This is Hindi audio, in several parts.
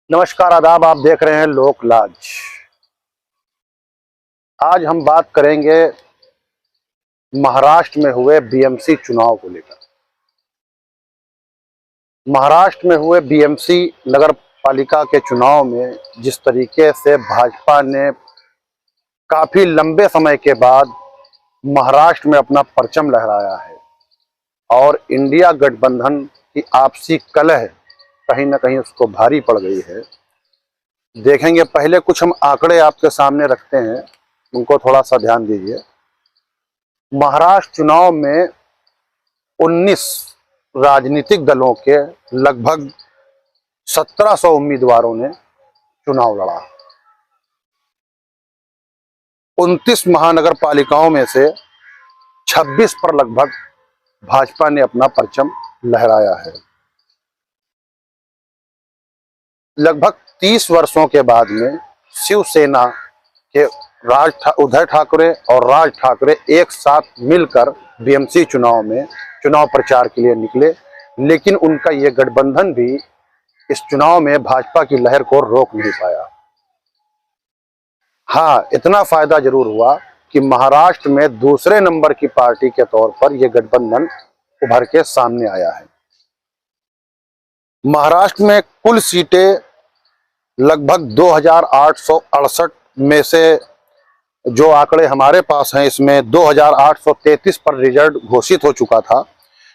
नमस्कार आदाब। आप देख रहे हैं लोक लाज। आज हम बात करेंगे महाराष्ट्र में हुए बीएमसी चुनाव को लेकर। महाराष्ट्र में हुए बीएमसी नगर पालिका के चुनाव में जिस तरीके से भाजपा ने काफी लंबे समय के बाद महाराष्ट्र में अपना परचम लहराया है और इंडिया गठबंधन की आपसी कलह कहीं ना कहीं उसको भारी पड़ गई है। देखेंगे, पहले कुछ हम आंकड़े आपके सामने रखते हैं, उनको थोड़ा सा ध्यान दीजिए। महाराष्ट्र चुनाव में 19 राजनीतिक दलों के लगभग 1700 उम्मीदवारों ने चुनाव लड़ा। 29 महानगर पालिकाओं में से 26 पर लगभग भाजपा ने अपना परचम लहराया है। लगभग 30 वर्षों के बाद में शिवसेना के उद्धव ठाकरे और राज ठाकरे एक साथ मिलकर बीएमसी चुनाव में चुनाव प्रचार के लिए निकले, लेकिन उनका ये गठबंधन भी इस चुनाव में भाजपा की लहर को रोक नहीं पाया। हाँ, इतना फायदा जरूर हुआ कि महाराष्ट्र में दूसरे नंबर की पार्टी के तौर पर यह गठबंधन उभर के सामने आया है। महाराष्ट्र में कुल सीटें लगभग 2868 में से जो आंकड़े हमारे पास हैं, इसमें 2833 पर रिजल्ट घोषित हो चुका था,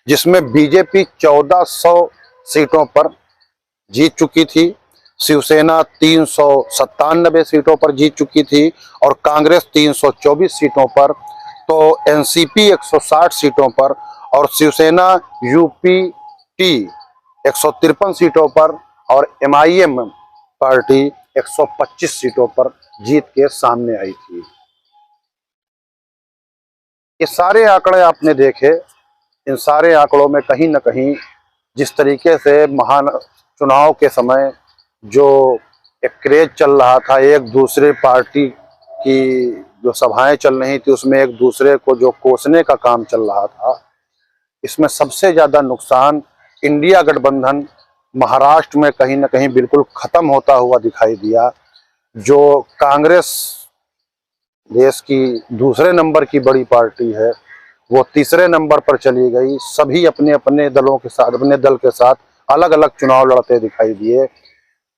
जिसमें बीजेपी 1400 सीटों पर जीत चुकी थी, शिवसेना 397 सीटों पर जीत चुकी थी और कांग्रेस 324 सीटों पर, तो एनसीपी 160 सीटों पर और शिवसेना यूपीटी 153 सीटों पर और एमआईएम पार्टी 125 सीटों पर जीत के सामने आई थी। ये सारे आंकड़े आपने देखे। इन सारे आंकड़ों में कहीं ना कहीं जिस तरीके से महान चुनाव के समय जो एक क्रेज चल रहा था, एक दूसरे पार्टी की जो सभाएं चल रही थी उसमें एक दूसरे को जो कोसने का काम चल रहा था, इसमें सबसे ज्यादा नुकसान इंडिया गठबंधन महाराष्ट्र में कहीं ना कहीं बिल्कुल खत्म होता हुआ दिखाई दिया। जो कांग्रेस देश की दूसरे नंबर की बड़ी पार्टी है, वो तीसरे नंबर पर चली गई। सभी अपने अपने दलों के साथ, अपने दल के साथ अलग अलग चुनाव लड़ते दिखाई दिए।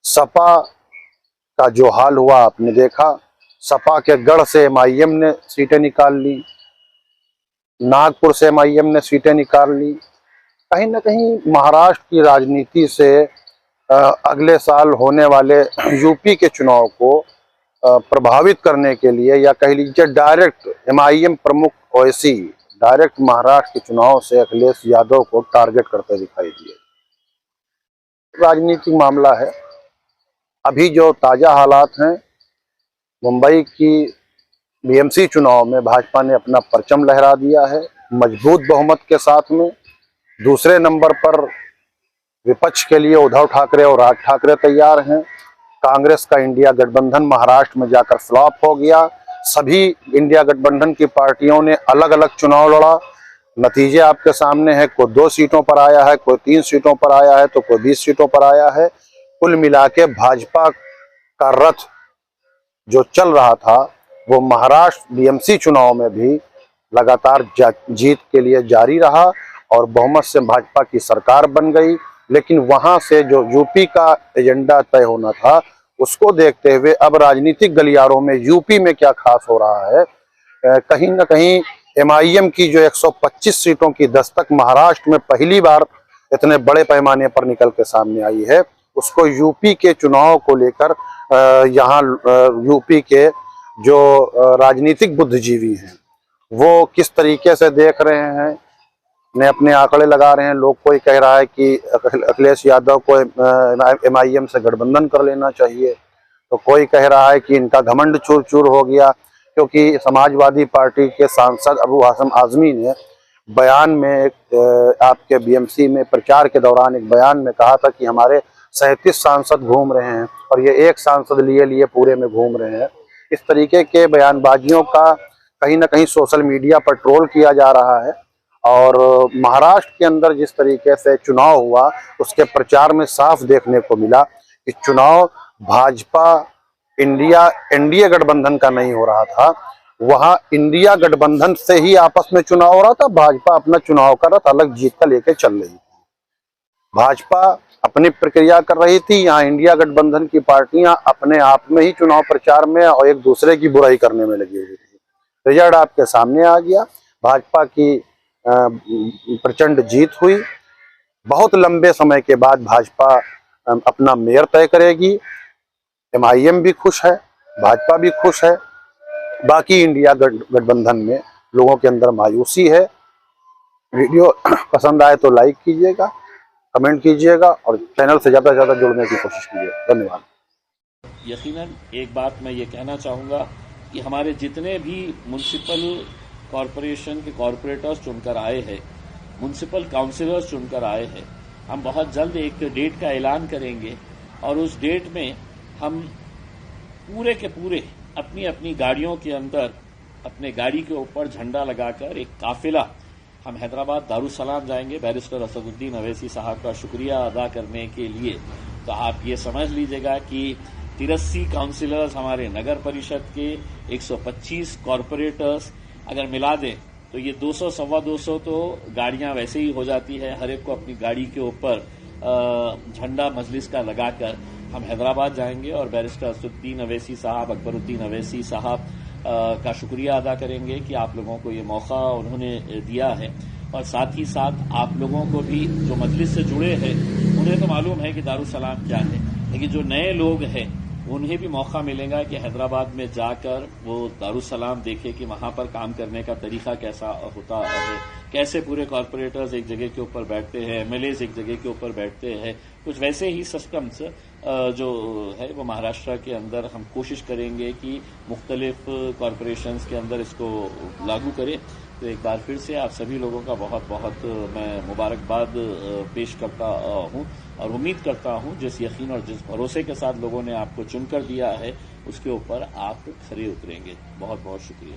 सपा का जो हाल हुआ आपने देखा। सपा के गढ़ से एमआईएम ने सीटें निकाल ली, नागपुर से एमआईएम ने सीटें निकाल ली। कहीं ना कहीं महाराष्ट्र की राजनीति से अगले साल होने वाले यूपी के चुनाव को प्रभावित करने के लिए, या कह लीजिए डायरेक्ट एमआईएम प्रमुख ओवैसी डायरेक्ट महाराष्ट्र के चुनाव से अखिलेश यादव को टारगेट करते दिखाई दिए। राजनीतिक मामला है। अभी जो ताजा हालात हैं, मुंबई की बीएमसी चुनाव में भाजपा ने अपना परचम लहरा दिया है मजबूत बहुमत के साथ में। दूसरे नंबर पर विपक्ष के लिए उद्धव ठाकरे और राज ठाकरे तैयार हैं। कांग्रेस का इंडिया गठबंधन महाराष्ट्र में जाकर फ्लॉप हो गया। सभी इंडिया गठबंधन की पार्टियों ने अलग अलग चुनाव लड़ा। नतीजे आपके सामने है, कोई 2 सीटों पर आया है, कोई 3 सीटों पर आया है, तो कोई 20 सीटों पर आया है। कुल मिला के भाजपा का रथ जो चल रहा था वो महाराष्ट्र बीएमसी चुनाव में भी लगातार जीत के लिए जारी रहा और बहुमत से भाजपा की सरकार बन गई। लेकिन वहां से जो यूपी का एजेंडा तय होना था, उसको देखते हुए अब राजनीतिक गलियारों में यूपी में क्या खास हो रहा है, कहीं ना कहीं एमआईएम की जो 125 सीटों की दस्तक महाराष्ट्र में पहली बार इतने बड़े पैमाने पर निकल के सामने आई है, उसको यूपी के चुनाव को लेकर यहाँ यूपी के जो राजनीतिक बुद्धिजीवी हैं वो किस तरीके से देख रहे हैं, ने अपने आंकड़े लगा रहे हैं। लोग कोई कह रहा है कि अखिलेश यादव को एमआईएम से गठबंधन कर लेना चाहिए, तो कोई कह रहा है कि इनका घमंड चूर चूर हो गया, क्योंकि समाजवादी पार्टी के सांसद अबू हाशिम आजमी ने बयान में आपके बीएमसी में प्रचार के दौरान एक बयान में कहा था कि हमारे 37 सांसद घूम रहे हैं और ये एक सांसद लिए लिए पूरे में घूम रहे हैं। इस तरीके के बयानबाजियों का कहीं ना कहीं सोशल मीडिया पर ट्रोल किया जा रहा है। और महाराष्ट्र के अंदर जिस तरीके से चुनाव हुआ उसके प्रचार में साफ देखने को मिला इस चुनाव भाजपा इंडिया एनडीए गठबंधन का नहीं हो रहा था, वहां इंडिया गठबंधन से ही आपस में चुनाव हो रहा था। भाजपा अपना चुनाव का रथ अलग जीत का लेके चल रही थी। भाजपा अपनी प्रक्रिया कर रही थी, यहाँ इंडिया गठबंधन की पार्टियां अपने आप में ही चुनाव प्रचार में और एक दूसरे की बुराई करने में लगी हुई थी। रिजल्ट आपके सामने आ गया। भाजपा की प्रचंड जीत हुई। बहुत लंबे समय के बाद भाजपा अपना मेयर तय करेगी। एमआईएम भी खुश है, भाजपा भी खुश है। बाकी इंडिया गठबंधन में लोगों के अंदर मायूसी है। वीडियो पसंद आए तो लाइक कीजिएगा, कमेंट कीजिएगा और चैनल से ज़्यादा से ज़्यादा जुड़ने की कोशिश कीजिए। धन्यवाद। यकीनन एक बात मैं ये कहना चाहूँगा कि हमारे जितने भी म्युनिसिपल कॉरपोरेशन के कॉरपोरेटर्स चुनकर आए हैं, म्युनिसिपल काउंसिलर्स चुनकर आए हैं, हम बहुत जल्द एक डेट का ऐलान करेंगे और उस डेट में हम पूरे के पूरे अपनी अपनी गाड़ियों के अंदर अपने गाड़ी के ऊपर झंडा लगाकर एक काफिला हम हैदराबाद दारुसलाम जाएंगे बैरिस्टर असदुद्दीन अवैसी साहब का शुक्रिया अदा करने के लिए। तो आप ये समझ लीजिएगा कि 83 काउंसिलर्स हमारे नगर परिषद के 125 कॉरपोरेटर्स अगर मिला दें तो ये 200 सवा 200 तो गाड़ियां वैसे ही हो जाती है। हर एक को अपनी गाड़ी के ऊपर झंडा मजलिस का लगाकर हम हैदराबाद जाएंगे और बैरिस्टर असदुद्दीन अवैसी साहब, अकबरुद्दीन अवैसी साहब का शुक्रिया अदा करेंगे कि आप लोगों को ये मौका उन्होंने दिया है। और साथ ही साथ आप लोगों को भी जो मजलिस से जुड़े हैं उन्हें तो मालूम है कि दारुसलाम क्या है, लेकिन जो नए लोग हैं उन्हें भी मौका मिलेगा कि हैदराबाद में जाकर वो दारुसलाम देखे कि वहां पर काम करने का तरीका कैसा होता है, कैसे पूरे कॉरपोरेटर्स एक जगह के ऊपर बैठते हैं, एमएलएज एक जगह के ऊपर बैठते हैं। कुछ वैसे ही सिस्टम्स जो है वो महाराष्ट्र के अंदर हम कोशिश करेंगे कि मुख्तलिफ कॉरपोरेशंस के अंदर इसको लागू करें। तो एक बार फिर से आप सभी लोगों का बहुत बहुत मैं मुबारकबाद पेश करता हूं और उम्मीद करता हूं जिस यकीन और जिस भरोसे के साथ लोगों ने आपको चुनकर दिया है उसके ऊपर आप खरे उतरेंगे। बहुत बहुत शुक्रिया।